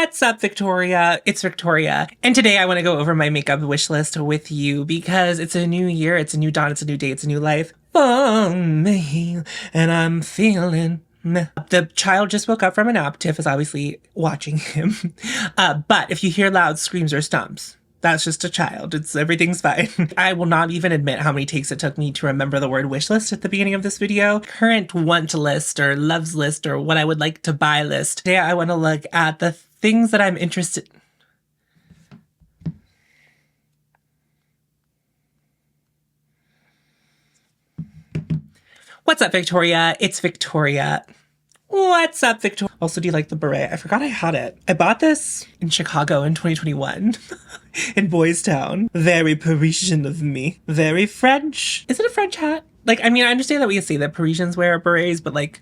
What's up, Victoria? It's Victoria. And today I want to go over my makeup wish list with you because it's a new year, it's a new dawn, it's a new day, it's a new life for me. And I'm feeling meh. The child just woke up from a nap. Tiff is obviously watching him. But if you hear loud screams or stumps, that's just a child. Everything's fine. I will not even admit how many takes it took me to remember the word wish list at the beginning of this video. Current want list or loves list or what I would like to buy list. Today I want to look at the things that I'm interested. What's up, Victoria? It's Victoria. What's up, Victoria? Also, do you like the beret? I forgot I had it. I bought this in Chicago in 2021 in Boys Town. Very Parisian of me. Very French. Is it a French hat? Like, I mean, I understand that we say that Parisians wear berets, but like,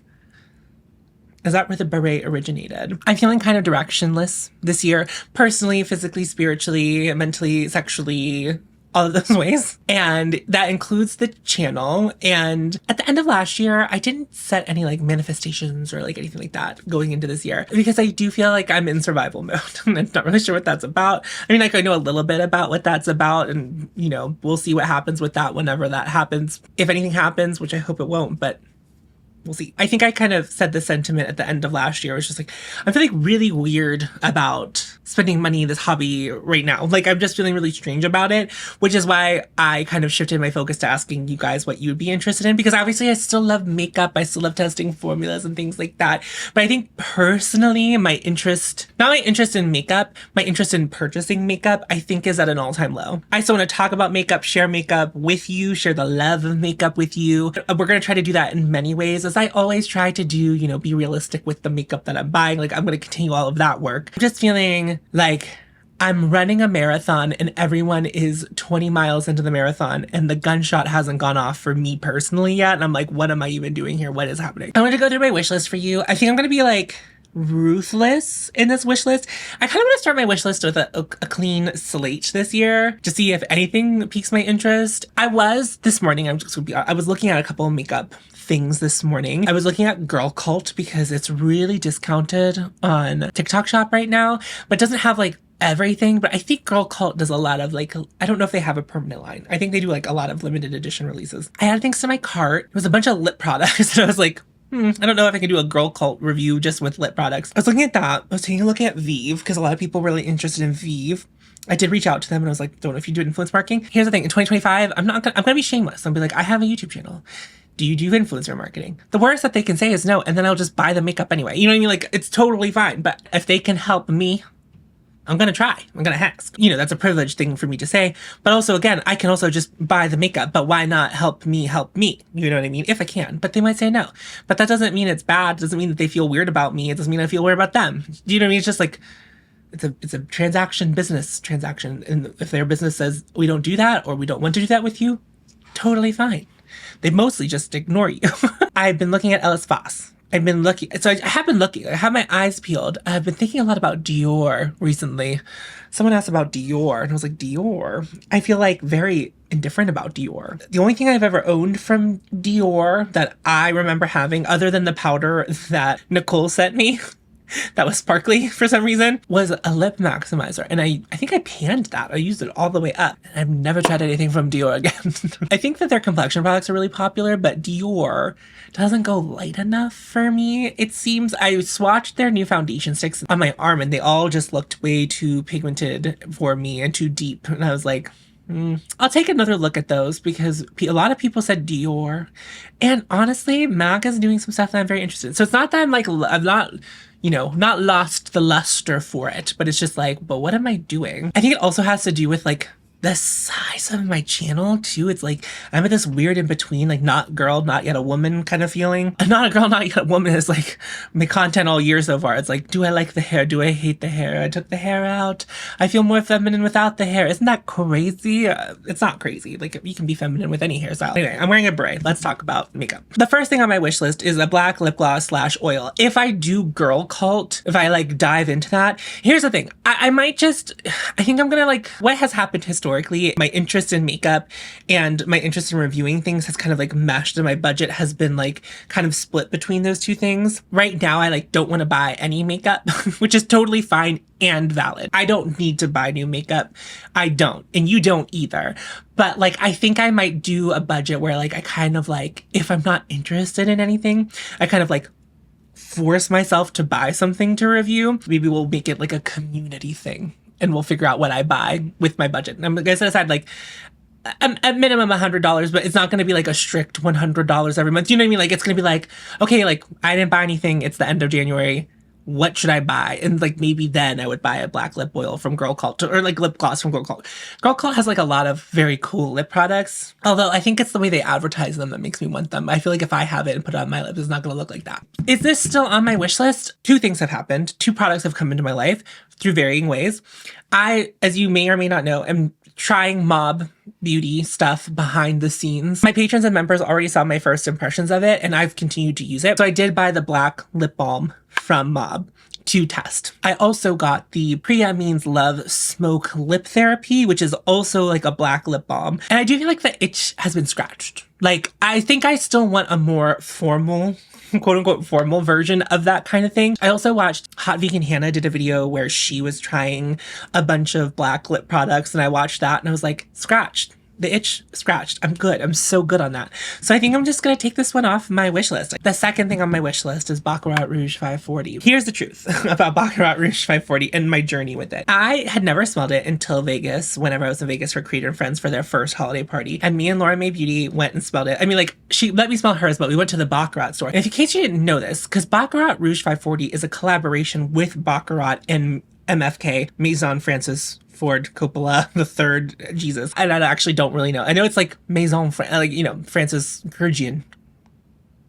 is that where the beret originated? I'm feeling kind of directionless this year, personally, physically, spiritually, mentally, sexually, all of those ways. And that includes the channel. And at the end of last year, I didn't set any like manifestations or like anything like that going into this year because I do feel like I'm in survival mode. And I'm not really sure what that's about. I mean, like I know a little bit about what that's about and, you know, we'll see what happens with that whenever that happens. If anything happens, which I hope it won't, but we'll see. I think I kind of said the sentiment at the end of last year. It was just like, I'm feeling really weird about spending money in this hobby right now. Like, I'm just feeling really strange about it, which is why I kind of shifted my focus to asking you guys what you would be interested in, because obviously I still love makeup. I still love testing formulas and things like that. But I think personally, my interest, not my interest in makeup, my interest in purchasing makeup, I think is at an all-time low. I still want to talk about makeup, share makeup with you, share the love of makeup with you. We're going to try to do that in many ways, as I always try to do, you know, be realistic with the makeup that I'm buying. Like, I'm going to continue all of that work. I'm just feeling like I'm running a marathon and everyone is 20 miles into the marathon and the gunshot hasn't gone off for me personally yet. And I'm like, what am I even doing here? What is happening? I want to go through my wish list for you. I think I'm going to be like ruthless in this wish list. I kind of want to start my wish list with a clean slate this year to see if anything piques my interest. I was looking at a couple of makeup things this morning. I was looking at Girl Cult because it's really discounted on TikTok Shop right now, but doesn't have like everything. But I think Girl Cult does a lot of like, I don't know if they have a permanent line. I think they do like a lot of limited edition releases. I added things to my cart. It was a bunch of lip products and I was like, I don't know if I can do a Girl Cult review just with lip products. I was looking at that. I was taking a look at Vive because a lot of people were really interested in Vive. I did reach out to them and I was like, don't know if you do influence marketing. Here's the thing, in 2025, I'm gonna be shameless. I'll be like, I have a YouTube channel. Do you do influencer marketing? The worst that they can say is no, and then I'll just buy the makeup anyway. You know what I mean? Like, it's totally fine. But if they can help me, I'm gonna try. I'm gonna ask. You know, that's a privileged thing for me to say. But also, again, I can also just buy the makeup, but why not help me help me? You know what I mean? If I can. But they might say no. But that doesn't mean it's bad. It doesn't mean that they feel weird about me. It doesn't mean I feel weird about them. Do you know what I mean? It's just like, it's a business transaction. And if their business says, we don't do that, or we don't want to do that with you, totally fine. They mostly just ignore you. I've been looking at Ellis Foss. I have been looking. I have my eyes peeled. I've been thinking a lot about Dior recently. Someone asked about Dior, and I was like, Dior? I feel like very indifferent about Dior. The only thing I've ever owned from Dior that I remember having, other than the powder that Nicole sent me, that was sparkly for some reason, was a lip maximizer. And I think I panned that. I used it all the way up. And I've never tried anything from Dior again. I think that their complexion products are really popular, but Dior doesn't go light enough for me. It seems I swatched their new foundation sticks on my arm and they all just looked way too pigmented for me and too deep. And I was like, I'll take another look at those because a lot of people said Dior. And honestly, MAC is doing some stuff that I'm very interested in. So it's not that I'm not, you know, not lost the luster for it, but it's just like, but what am I doing? I think it also has to do with like the size of my channel too. It's like I'm at this weird in between, like not girl, not yet a woman kind of feeling. Not a girl, not yet a woman is like my content all year so far. It's like, do I like the hair? Do I hate the hair? I took the hair out. I feel more feminine without the hair. Isn't that crazy? It's not crazy. Like you can be feminine with any hairstyle. Anyway, I'm wearing a beret. Let's talk about makeup. The first thing on my wish list is a black lip gloss / oil. If I do Girl Cult, if I like dive into that, here's the thing. I might just, I think I'm gonna like, what has happened historically historically, my interest in makeup and my interest in reviewing things has kind of like meshed, and my budget has been like kind of split between those two things. Right now, I like don't want to buy any makeup, which is totally fine and valid. I don't need to buy new makeup. I don't. And you don't either. But like, I think I might do a budget where like, I kind of like, if I'm not interested in anything, I kind of like force myself to buy something to review. Maybe we'll make it like a community thing and we'll figure out what I buy with my budget. And I'm going to set aside like at minimum $100, but it's not going to be like a strict $100 every month. You know what I mean? Like, it's going to be like, okay, like I didn't buy anything. It's the end of January. What should I buy? And like, maybe then I would buy a black lip oil from Girl Cult, or like lip gloss from Girl Cult. Girl Cult has like a lot of very cool lip products. Although I think it's the way they advertise them that makes me want them. I feel like if I have it and put it on my lips, it's not going to look like that. Is this still on my wish list? Two things have happened. Two products have come into my life through varying ways. I, as you may or may not know, am trying Mob beauty stuff behind the scenes. My patrons and members already saw my first impressions of it, and I've continued to use it. So I did buy the black lip balm from Mob to test. I also got the Priya Means Love Smoke Lip Therapy, which is also like a black lip balm. And I do feel like the itch has been scratched. Like, I think I still want a more formal, quote unquote, formal version of that kind of thing. I also watched Hot Vegan Hannah did a video where she was trying a bunch of black lip products, and I watched that and I was like, scratched. The itch scratched. I'm good. I'm so good on that. So I think I'm just going to take this one off my wish list. The second thing on my wish list is Baccarat Rouge 540. Here's the truth about Baccarat Rouge 540 and my journey with it. I had never smelled it until Vegas, whenever I was in Vegas for Creator and Friends for their first holiday party. And me and Lauren May Beauty went and smelled it. I mean, like, she let me smell hers, but we went to the Baccarat store. And if in case you didn't know this, because Baccarat Rouge 540 is a collaboration with Baccarat and MFK, Maison Francis Ford Coppola the third, Jesus. And I actually don't really know. I know it's like Maison, like, you know, Francis Kurgian.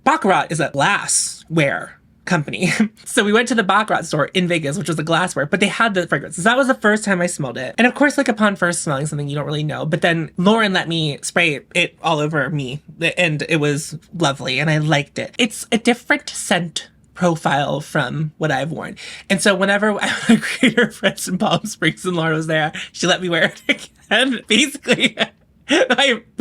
Baccarat is a glassware company. So we went to the Baccarat store in Vegas, which was a glassware, but they had the fragrance. So that was the first time I smelled it. And of course, like upon first smelling something, you don't really know. But then Lauren let me spray it all over me, and it was lovely, and I liked it. It's a different scent profile from what I've worn. And so whenever I had a Creator Friends in Palm Springs and Laura was there, she let me wear it again. Basically,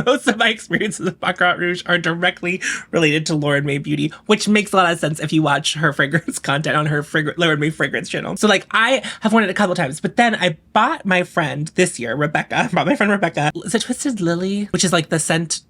most of my experiences with Baccarat Rouge are directly related to Lauren May Beauty, which makes a lot of sense if you watch her fragrance content on her Lauren May fragrance channel. So like, I have worn it a couple times, but then I bought my friend this year, Rebecca, is it Twisted Lily, which is like the scent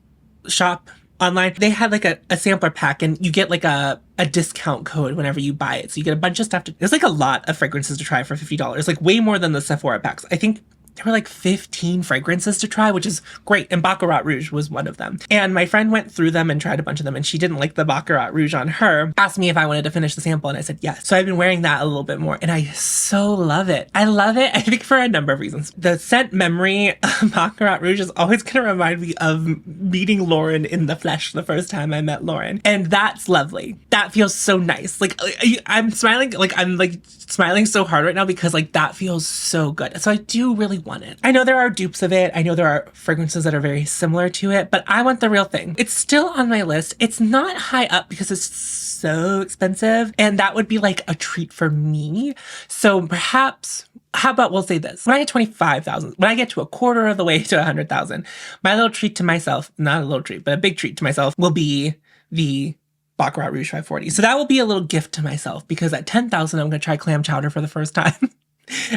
shop online. They had like a sampler pack, and you get like a discount code whenever you buy it. So you get a bunch of stuff there's like a lot of fragrances to try for $50, like way more than the Sephora packs. I think there were like 15 fragrances to try, which is great. And Baccarat Rouge was one of them. And my friend went through them and tried a bunch of them, and she didn't like the Baccarat Rouge on her. Asked me if I wanted to finish the sample, and I said yes. So I've been wearing that a little bit more, and I so love it. I love it, I think, for a number of reasons. The scent memory of Baccarat Rouge is always going to remind me of meeting Lauren in the flesh the first time I met Lauren. And that's lovely. That feels so nice. Like, I'm smiling so hard right now because like that feels so good. So I do really want it. I know there are dupes of it. I know there are fragrances that are very similar to it, but I want the real thing. It's still on my list. It's not high up because it's so expensive, and that would be like a treat for me. So perhaps, how about we'll say this. When I get 25,000, when I get to a quarter of the way to 100,000, my little treat to myself, not a little treat, but a big treat to myself, will be the Baccarat Rouge 540. So that will be a little gift to myself, because at 10,000, I'm going to try clam chowder for the first time.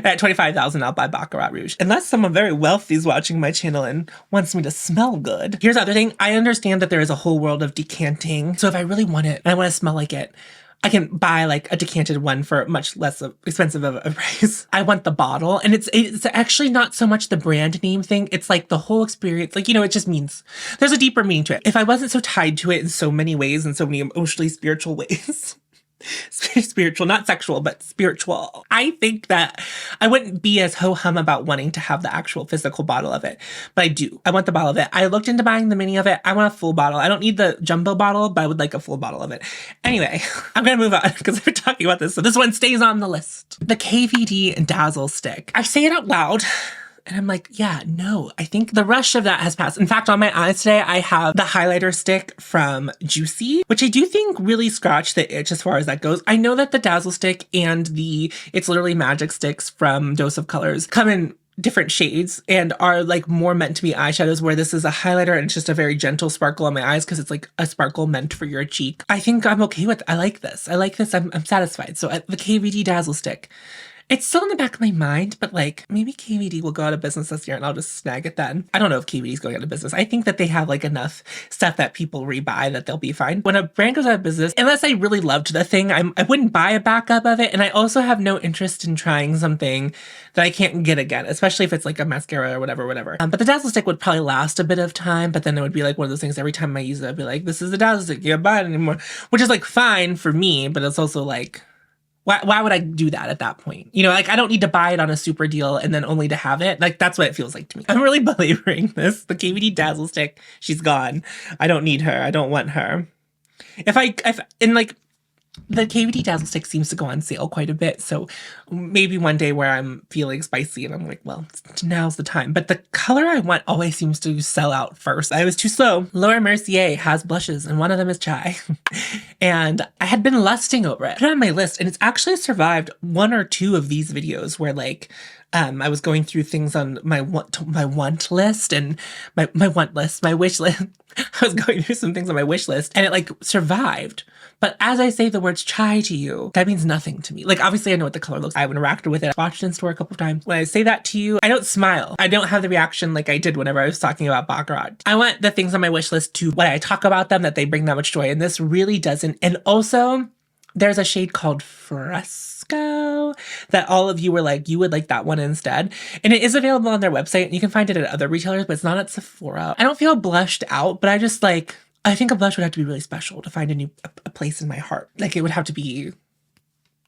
At 25,000, I'll buy Baccarat Rouge. Unless someone very wealthy is watching my channel and wants me to smell good. Here's the other thing. I understand that there is a whole world of decanting. So if I really want it and I want to smell like it, I can buy like a decanted one for much less expensive of a price. I want the bottle. And it's actually not so much the brand name thing. It's like the whole experience. Like, you know, it just means there's a deeper meaning to it. If I wasn't so tied to it in so many ways, in so many emotionally spiritual ways, spiritual, not sexual, but spiritual, I think that I wouldn't be as ho-hum about wanting to have the actual physical bottle of it. But I do. I want the bottle of it. I looked into buying the mini of it. I want a full bottle. I don't need the jumbo bottle, but I would like a full bottle of it. Anyway, I'm going to move on because I've been talking about this. So this one stays on the list. The KVD Dazzle Stick. I say it out loud, and I'm like, yeah, no, I think the rush of that has passed. In fact, on my eyes today, I have the highlighter stick from JOOCYEE, which I do think really scratched the itch as far as that goes. I know that the Dazzle Stick and the It's Literally Magic sticks from Dose of Colors come in different shades and are like more meant to be eyeshadows, where this is a highlighter and it's just a very gentle sparkle on my eyes because it's like a sparkle meant for your cheek. I think I'm okay with it. I like this. I'm satisfied. So the KVD Dazzle Stick. It's still in the back of my mind, but like maybe KVD will go out of business this year and I'll just snag it then. I don't know if KVD is going out of business. I think that they have like enough stuff that people rebuy that they'll be fine. When a brand goes out of business, unless I really loved the thing, I wouldn't buy a backup of it. And I also have no interest in trying something that I can't get again, especially if it's like a mascara or whatever. But the Dazzle Stick would probably last a bit of time, but then it would be like one of those things every time I use it, I'd be like, this is the Dazzle Stick, you can't buy it anymore. Which is like fine for me, but it's also like, why would I do that at that point? You know, like I don't need to buy it on a super deal and then only to have it. Like that's what it feels like to me. I'm really belaboring this. The KVD Dazzle Stick, she's gone. I don't need her. I don't want her. The KVD Dazzle Stick seems to go on sale quite a bit. So maybe one day where I'm feeling spicy and I'm like, well, now's the time. But the color I want always seems to sell out first. I was too slow. Laura Mercier has blushes and one of them is Chai. And I had been lusting over it. I put it on my list and it's actually survived one or two of these videos where like, I was going through things on my want list and my wish list. I was going through some things on my wish list and it like survived. But as I say the words Chai to you, that means nothing to me. Like, obviously I know what the color looks like. I've interacted with it. I watched it in store a couple of times. When I say that to you, I don't smile. I don't have the reaction like I did whenever I was talking about baccarat. I want the things on my wish list to, when I talk about them, that they bring that much joy. And this really doesn't. And also, there's a shade called Fresco that all of you were like, you would like that one instead. And it is available on their website. And you can find it at other retailers, but it's not at Sephora. I don't feel blushed out, but I just like, I think a blush would have to be really special to find a place in my heart. Like it would have to be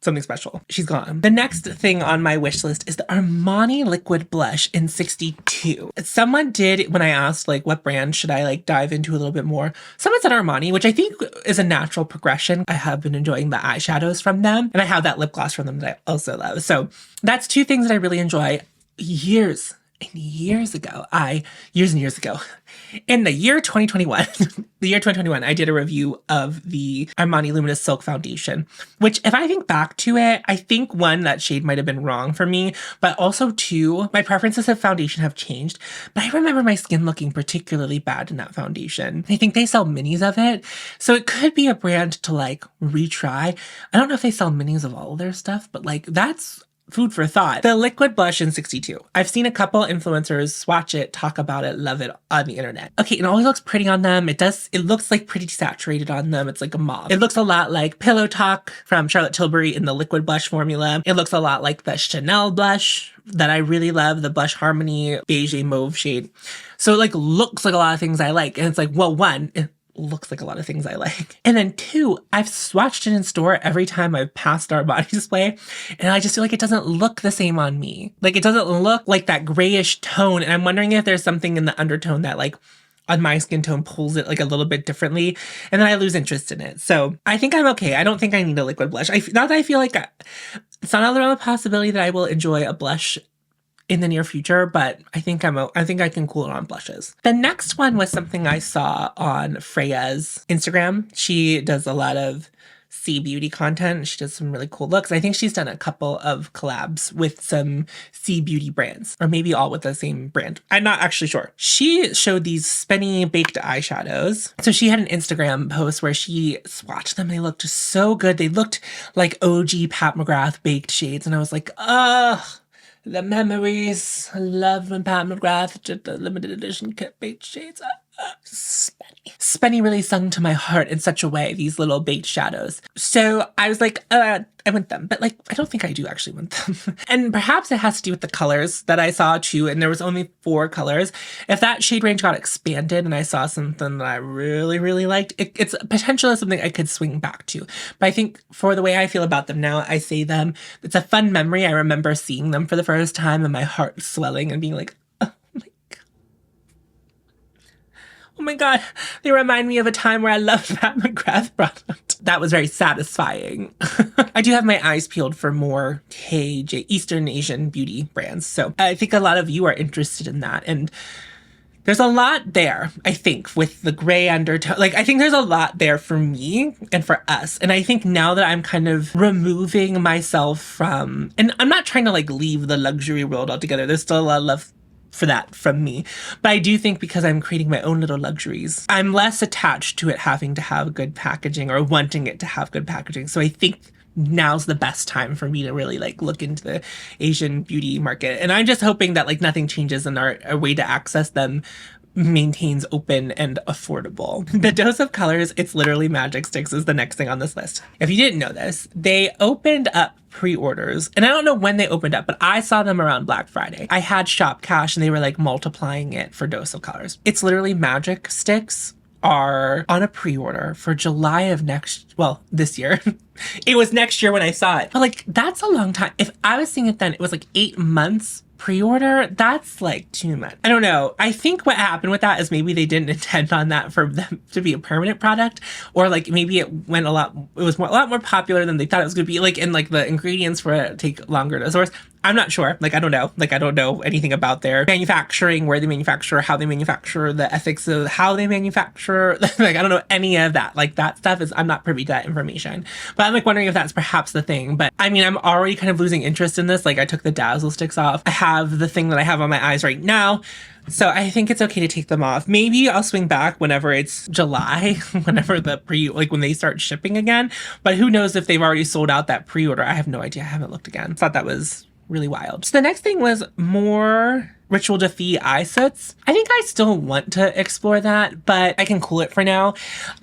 something special. She's gone. The next thing on my wish list is the Armani liquid blush in 62. Someone did, when I asked like what brand should I like dive into a little bit more, someone said Armani, which I think is a natural progression. I have been enjoying the eyeshadows from them and I have that lip gloss from them that I also love. So that's two things that I really enjoy. Years and years ago, in the year 2021, I did a review of the Armani Luminous Silk Foundation, which if I think back to it, I think one, that shade might have been wrong for me, but also two, my preferences of foundation have changed, but I remember my skin looking particularly bad in that foundation. I think they sell minis of it, so it could be a brand to like retry. I don't know if they sell minis of all of their stuff, but like that's food for thought. The liquid blush in 62. I've seen a couple influencers swatch it, talk about it, love it on the internet. Okay, it always looks pretty on them. It looks like pretty saturated on them. It's like a mauve. It looks a lot like Pillow Talk from Charlotte Tilbury in the liquid blush formula. It looks a lot like the Chanel blush that I really love, the Blush Harmony beige mauve shade. So it like looks like a lot of things I like. And it's like, well, one, looks like a lot of things I like. And then two, I've swatched it in store every time I've passed our body display, and I just feel like it doesn't look the same on me. Like it doesn't look like that grayish tone, and I'm wondering if there's something in the undertone that like on my skin tone pulls it like a little bit differently, and then I lose interest in it. So I think I'm okay. I don't think I need a liquid blush. Not that I feel like it's not a possibility that I will enjoy a blush in the near future, but I think I can cool it on blushes. The next one was something I saw on Freya's Instagram. She does a lot of sea beauty content. She does some really cool looks. I think she's done a couple of collabs with some sea beauty brands, or maybe all with the same brand. I'm not actually sure. She showed these Spenny baked eyeshadows. So she had an Instagram post where she swatched them. They looked so good. They looked like OG Pat McGrath baked shades. And I was like, ugh. The memories. I love when Pat McGrath did the limited edition kit baked shades. Spenny really sung to my heart in such a way, these little baked shadows. So I was like, I want them. But like, I don't think I do actually want them. And perhaps it has to do with the colors that I saw too. And there was only 4 colors. If that shade range got expanded and I saw something that I really, really liked, it's potentially something I could swing back to. But I think for the way I feel about them now, I say them, it's a fun memory. I remember seeing them for the first time and my heart swelling and being like, oh my God, they remind me of a time where I loved Pat McGrath product. That was very satisfying. I do have my eyes peeled for more KJ Eastern Asian beauty brands. So I think a lot of you are interested in that. And there's a lot there, I think, with the gray undertone. Like, I think there's a lot there for me and for us. And I think now that I'm kind of removing myself from, and I'm not trying to like leave the luxury world altogether. There's still a lot of love for that from me. But I do think because I'm creating my own little luxuries, I'm less attached to it having to have good packaging or wanting it to have good packaging. So I think now's the best time for me to really like look into the Asian beauty market. And I'm just hoping that like nothing changes and our way to access them maintains open and affordable. The dose of colors, it's literally magic sticks, is the next thing on this list. If you didn't know this, they opened up pre-orders, and I don't know when they opened up, but I saw them around Black Friday. I had shop cash and they were like multiplying it for dose of colors. It's literally magic sticks are on a pre-order for July of this year. It was next year when I saw it. But like, that's a long time. If I was seeing it then, it was like 8 months pre-order. That's like too much. I don't know. I think what happened with that is maybe they didn't intend on that for them to be a permanent product, or like maybe it went a lot more popular than they thought it was going to be, like, and like the ingredients for it take longer to source. I'm not sure. Like, I don't know. Like, I don't know anything about their manufacturing, where they manufacture, how they manufacture, the ethics of how they manufacture. Like, I don't know any of that. Like, that stuff I'm not privy to that information. But I'm like wondering if that's perhaps the thing. But I mean, I'm already kind of losing interest in this. Like, I took the Dazzle Sticks off. I have the thing that I have on my eyes right now. So I think it's okay to take them off. Maybe I'll swing back whenever it's July, whenever when they start shipping again. But who knows if they've already sold out that pre-order. I have no idea. I haven't looked again. Thought that was really wild. So the next thing was more Rituel de Fille eye soots. I think I still want to explore that, but I can cool it for now.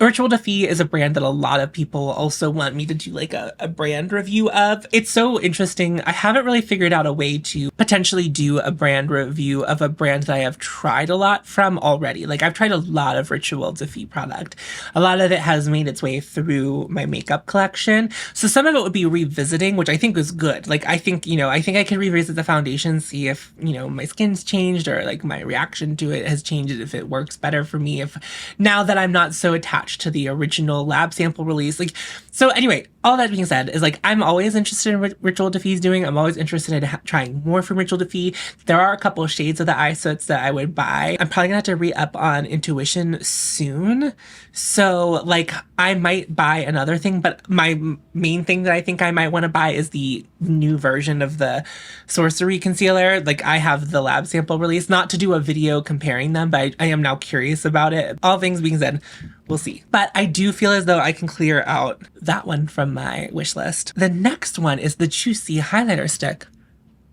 Rituel de Fille is a brand that a lot of people also want me to do like a brand review of. It's so interesting. I haven't really figured out a way to potentially do a brand review of a brand that I have tried a lot from already. Like, I've tried a lot of Rituel de Fille product. A lot of it has made its way through my makeup collection. So some of it would be revisiting, which I think is good. Like, I think I could revisit the foundation, see if, my skin's changed or like my reaction to it has changed, if it works better for me, if now that I'm not so attached to the original lab sample release. Like, so anyway, all that being said is like, I'm always interested in what Rituel de Fille's doing. I'm always interested in trying more from Rituel de Fille. There are a couple of shades of the eye soots that I would buy. I'm probably gonna have to re-up on Intuition soon. So like, I might buy another thing, but my main thing that I think I might want to buy is the new version of the Sorcery Concealer. Like, I have the lab sample release, not to do a video comparing them, but I am now curious about it. All things being said, we'll see. But I do feel as though I can clear out that one from my wish list. The next one is the JOOCYEE highlighter stick,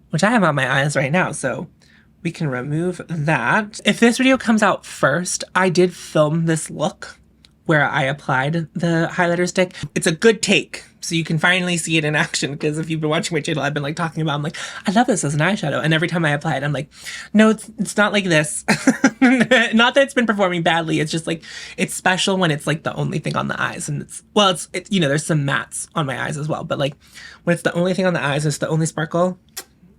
which I have on my eyes right now, so we can remove that. If this video comes out first, I did film this look where I applied the highlighter stick. It's a good take, so you can finally see it in action, because if you've been watching my channel, I've been like talking about, I'm like, I love this as an eyeshadow. And every time I apply it, I'm like, no, it's not like this. Not that it's been performing badly. It's just like, it's special when it's like the only thing on the eyes. And it's there's some mattes on my eyes as well. But like, when it's the only thing on the eyes, it's the only sparkle,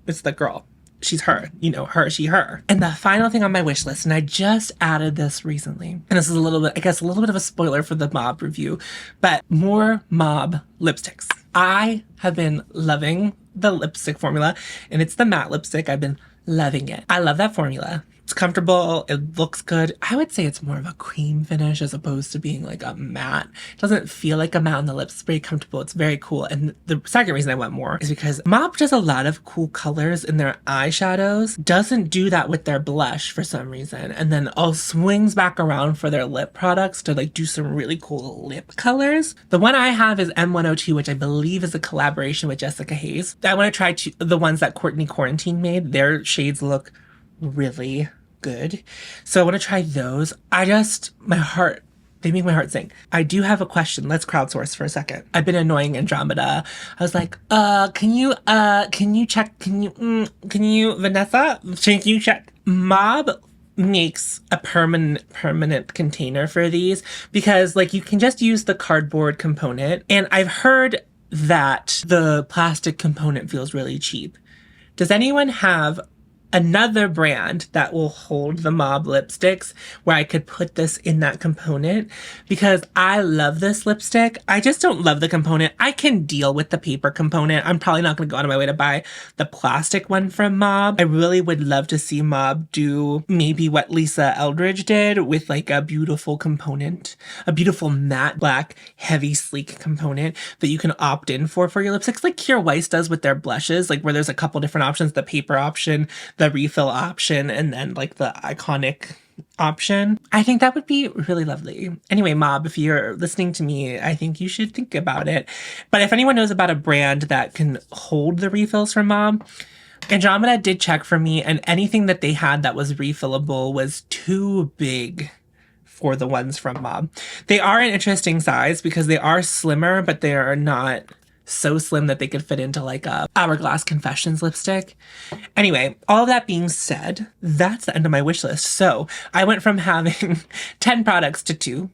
it's the girl. She's her, her, she, her. And the final thing on my wish list, and I just added this recently, and this is a little bit of a spoiler for the Mob review, but more Mob lipsticks. I have been loving the lipstick formula, and it's the matte lipstick. I've been loving it. I love that formula. It's comfortable. It looks good. I would say it's more of a cream finish as opposed to being like a matte. It doesn't feel like a matte on the lips. It's very comfortable. It's very cool. And the second reason I want more is because Mob does a lot of cool colors in their eyeshadows. Doesn't do that with their blush for some reason. And then all swings back around for their lip products to like do some really cool lip colors. The one I have is M102, which I believe is a collaboration with Jessica Hayes. I want to try the ones that Courtney Quarantine made. Their shades look really good. So I want to try those. They make my heart sing. I do have a question. Let's crowdsource for a second. I've been annoying Andromeda. I was like, Vanessa, can you check? Mob makes a permanent container for these, because like you can just use the cardboard component. And I've heard that the plastic component feels really cheap. Does anyone have another brand that will hold the Mauve lipsticks where I could put this in that component, because I love this lipstick. I just don't love the component. I can deal with the paper component. I'm probably not going to go out of my way to buy the plastic one from Mauve. I really would love to see Mauve do maybe what Lisa Eldridge did with like a beautiful component, a beautiful matte black, heavy, sleek component that you can opt in for your lipsticks, like Kira Weiss does with their blushes, like where there's a couple different options, the paper option, the refill option, and then like the iconic option. I think that would be really lovely. Anyway, Mauve, if you're listening to me, I think you should think about it. But if anyone knows about a brand that can hold the refills from Mauve, Andromeda did check for me, and anything that they had that was refillable was too big for the ones from Mauve. They are an interesting size because they are slimmer, but they are not so slim that they could fit into like a Hourglass Confessions lipstick. Anyway, all of that being said, that's the end of my wish list. So I went from having 10 products to 2.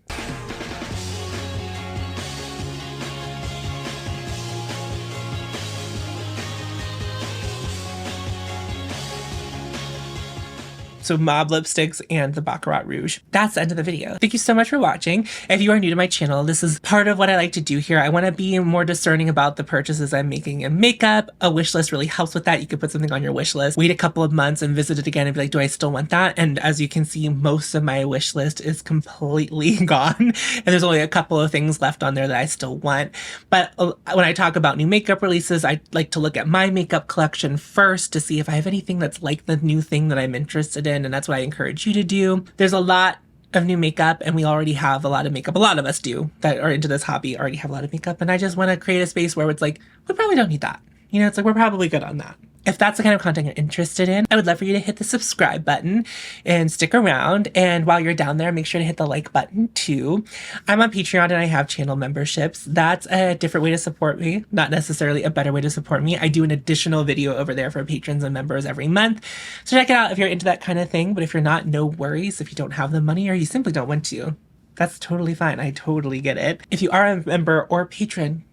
So Mauve lipsticks and the Baccarat Rouge. That's the end of the video. Thank you so much for watching. If you are new to my channel, this is part of what I like to do here. I want to be more discerning about the purchases I'm making in makeup. A wish list really helps with that. You can put something on your wish list, wait a couple of months and visit it again and be like, do I still want that? And as you can see, most of my wish list is completely gone. And there's only a couple of things left on there that I still want. But when I talk about new makeup releases, I like to look at my makeup collection first to see if I have anything that's like the new thing that I'm interested in. And that's what I encourage you to do. There's a lot of new makeup and we already have a lot of makeup. A lot of us do that are into this hobby already have a lot of makeup. And I just want to create a space where it's like, we probably don't need that. You know, it's like, we're probably good on that. If that's the kind of content you're interested in, I would love for you to hit the subscribe button and stick around. And while you're down there, make sure to hit the like button too. I'm on Patreon and I have channel memberships. That's a different way to support me, not necessarily a better way to support me. I do an additional video over there for patrons and members every month. So check it out if you're into that kind of thing. But if you're not, no worries. If you don't have the money or you simply don't want to, that's totally fine. I totally get it. If you are a member or patron,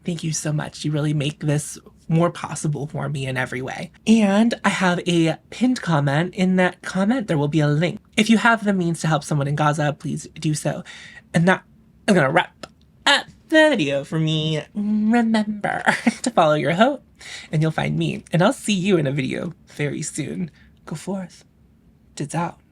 thank you so much. You really make this more possible for me in every way. And I have a pinned comment. In that comment, there will be a link. If you have the means to help someone in Gaza, please do so. And that is gonna wrap up the video for me. Remember to follow your hope and you'll find me. And I'll see you in a video very soon. Go forth. It's out.